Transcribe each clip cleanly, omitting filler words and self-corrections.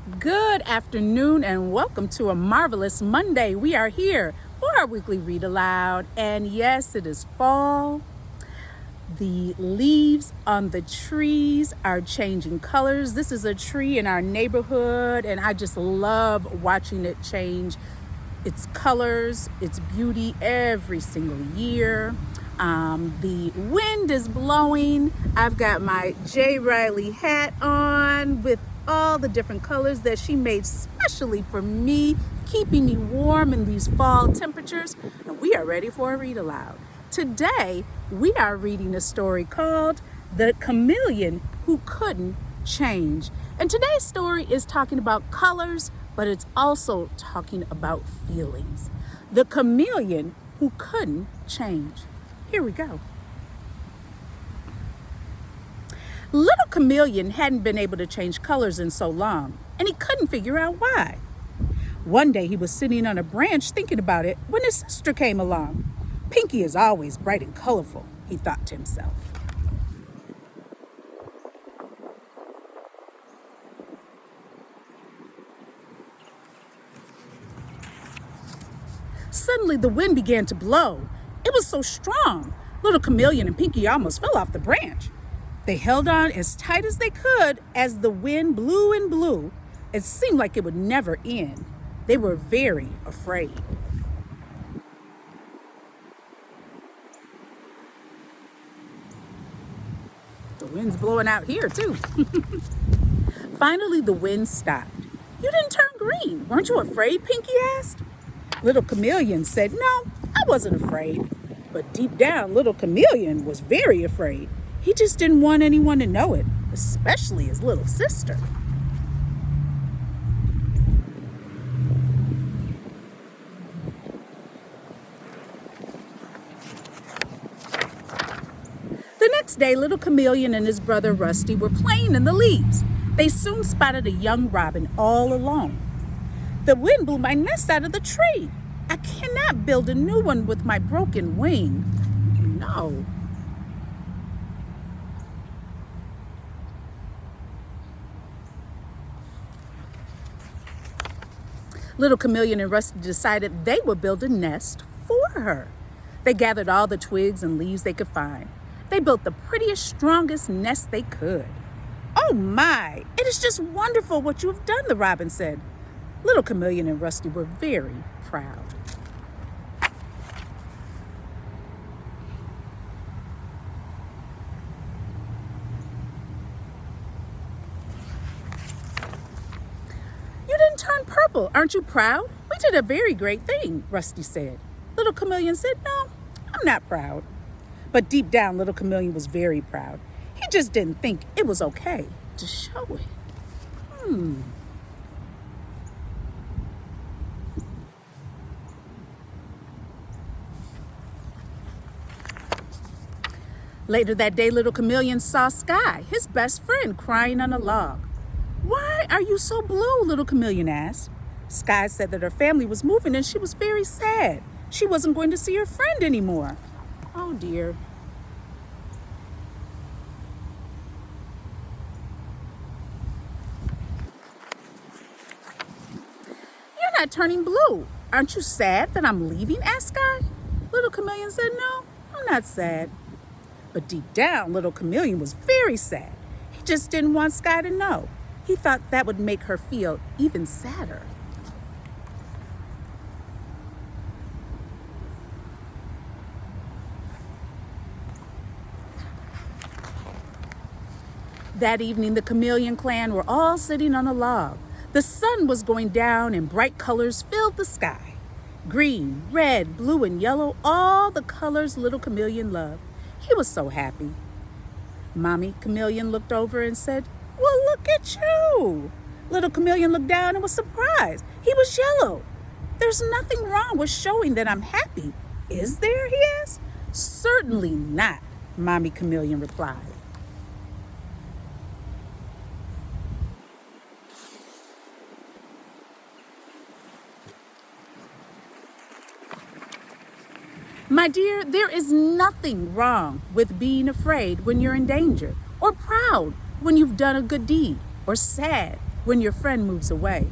Good afternoon and welcome to a marvelous Monday. We are here for our weekly read aloud, and yes, it is fall. The leaves on the trees are changing colors. This is a tree in our neighborhood, and I just love watching it change its colors, its beauty every single year. The wind is blowing. I've got my J. Riley hat on with all the different colors that she made specially for me, keeping me warm in these fall temperatures. And we are ready for a read aloud. Today, we are reading a story called The Chameleon Who Couldn't Change. And today's story is talking about colors, but it's also talking about feelings. The Chameleon Who Couldn't Change. Here we go. Little Chameleon hadn't been able to change colors in so long, and he couldn't figure out why. One day he was sitting on a branch thinking about it when his sister came along. Pinky is always bright and colorful, he thought to himself. Suddenly the wind began to blow. It was so strong, Little Chameleon and Pinky almost fell off the branch. They held on as tight as they could as the wind blew and blew. It seemed like it would never end. They were very afraid. The wind's blowing out here too. Finally, the wind stopped. You didn't turn green. Weren't you afraid? Pinky asked. Little Chameleon said, no, I wasn't afraid. But deep down, Little Chameleon was very afraid. He just didn't want anyone to know it, especially his little sister. The next day, Little Chameleon and his brother Rusty were playing in the leaves. They soon spotted a young robin all alone. The wind blew my nest out of the tree. I cannot build a new one with my broken wing. No. Little Chameleon and Rusty decided they would build a nest for her. They gathered all the twigs and leaves they could find. They built the prettiest, strongest nest they could. Oh my, it is just wonderful what you have done, the robin said. Little Chameleon and Rusty were very proud. You didn't turn purple. Aren't you proud? We did a very great thing, Rusty said. Little Chameleon said, no, I'm not proud. But deep down, Little Chameleon was very proud. He just didn't think it was okay to show it. Later that day, Little Chameleon saw Sky, his best friend, crying on a log. Why are you so blue? Little Chameleon asked. Sky said that her family was moving and she was very sad. She wasn't going to see her friend anymore. Oh dear. You're not turning blue. Aren't you sad that I'm leaving? Asked Sky. Little Chameleon said, no, I'm not sad. But deep down, Little Chameleon was very sad. He just didn't want Sky to know. He thought that would make her feel even sadder. That evening, the Chameleon clan were all sitting on a log. The sun was going down and bright colors filled the sky. Green, red, blue, and yellow, all the colors Little Chameleon loved. He was so happy. Mommy Chameleon looked over and said, well, look at you. Little Chameleon looked down and was surprised. He was yellow. There's nothing wrong with showing that I'm happy, is there? He asked. Certainly not, Mommy Chameleon replied. My dear, there is nothing wrong with being afraid when you're in danger, or proud when you've done a good deed, or sad when your friend moves away.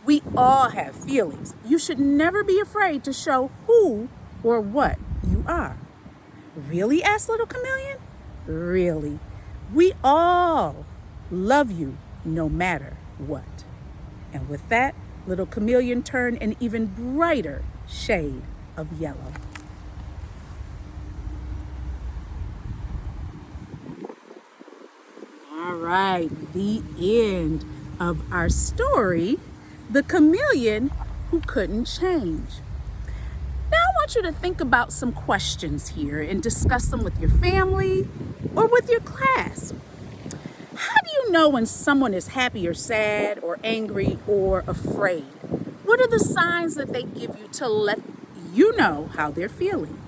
We all have feelings. You should never be afraid to show who or what you are. Really? Asked Little Chameleon. Really. We all love you no matter what. And with that, Little Chameleon turned an even brighter shade of yellow. All right, the end of our story, The Chameleon Who Couldn't Change. Now I want you to think about some questions here and discuss them with your family or with your class. How do you know when someone is happy or sad or angry or afraid? What are the signs that they give you to let you know how they're feeling?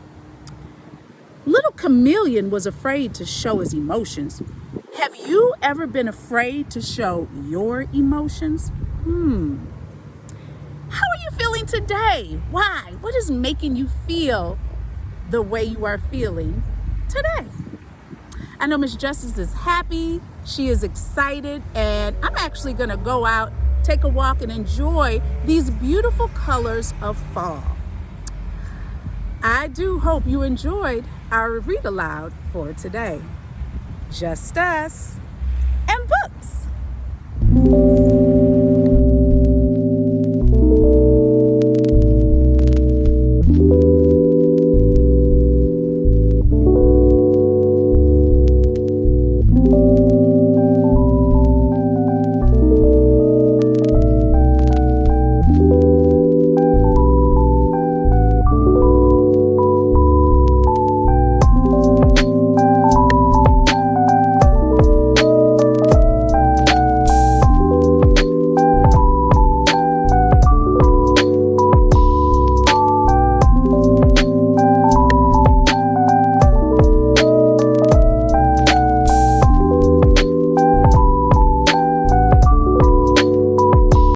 Little Chameleon was afraid to show his emotions. Have you ever been afraid to show your emotions? How are you feeling today? Why? What is making you feel the way you are feeling today? I know Miss Justice is happy, she is excited, and I'm actually gonna go out, take a walk, and enjoy these beautiful colors of fall. I do hope you enjoyed our read aloud for today. Just us and books.